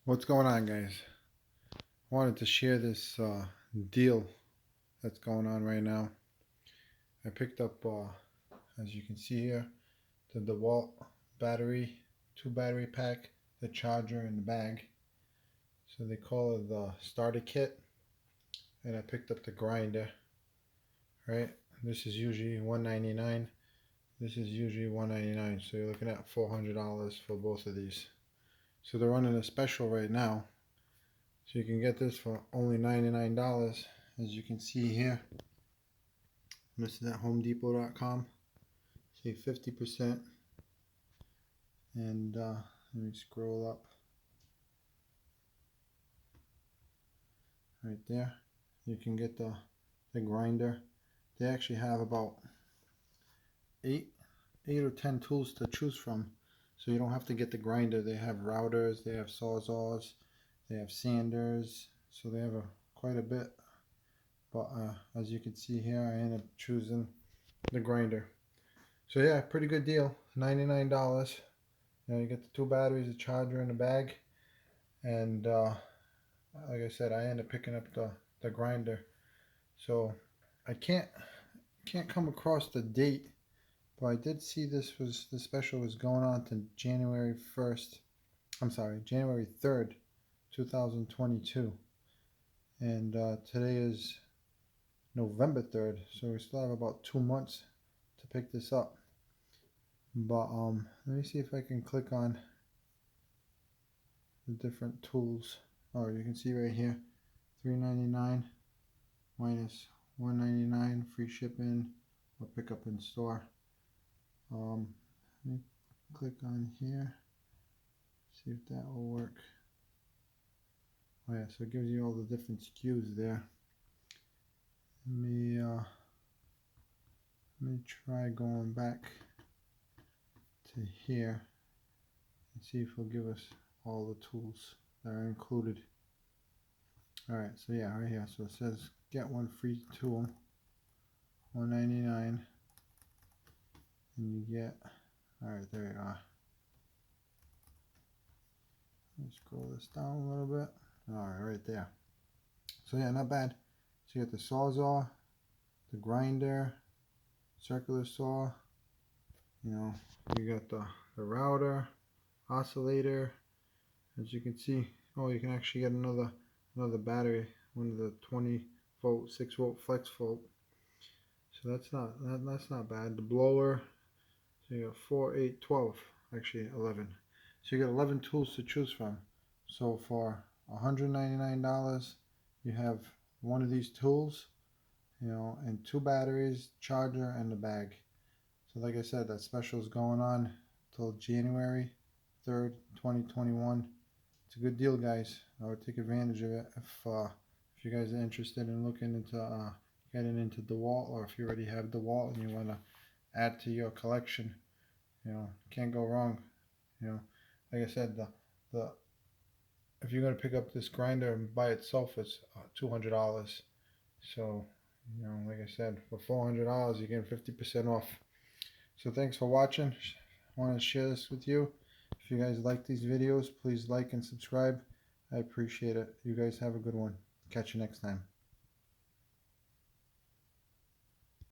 What's going on, guys? I wanted to share this deal that's going on right now. I picked up, as you can see here, the dewalt battery, 2 battery pack, the charger, and the bag. So they call it the starter kit. And I picked up the grinder, right? This is usually $199. This is usually $199. So you're looking at $400 for both of these. So they're running a special right now. So you can get this for only $99, as you can see here. This is at homedepot.com. Save 50%. And let me scroll up. Right there. You can get the grinder. They actually have about 8 or 10 tools to choose from. So you don't have to get the grinder. They have routers, they have sawzalls, they have sanders. So they have quite a bit. But as you can see here, I ended up choosing the grinder. So yeah, pretty good deal. $99. You get the 2 batteries, a charger, and a bag. And like I said, I ended up picking up the grinder. So I can't come across the date, but I did see the special was going on to January 1st. I'm sorry, January 3rd, 2022. And today is November 3rd, so we still have about 2 months to pick this up. But let me see if I can click on the different tools. Oh, you can see right here, $3.99 minus $1.99 free shipping or pickup in store. Let me click on here, see if that will work. Oh yeah, so it gives you all the different SKUs there. Let me try going back to here and see if it'll give us all the tools that are included. Alright, so yeah, right here, so it says get one free tool, $1.99, and you get, alright, there you are. Let me scroll this down a little bit. Alright, right there. So yeah, not bad. So you get the sawzall, the grinder, circular saw, you got the router, oscillator. As you can see, oh, you can actually get another battery, one of the 20-volt, 6-volt flex volt. So that's not bad. The blower, so you got 4, 8, 12, actually 11. So you got 11 tools to choose from. So for $199, you have one of these tools, and 2 batteries, charger, and the bag. So like I said, that special is going on till January 3rd, 2021. It's a good deal, guys. I would take advantage of it if you guys are interested in looking into getting into dewalt, or if you already have dewalt and you want to add to your collection. Can't go wrong. Like I said, the if you're going to pick up this grinder by itself, it's $200. So like I said, for $400 you get 50% off. So thanks for watching. I want to share this with you. If you guys like these videos, please like and subscribe. I appreciate it. You guys have a good one. Catch you next time.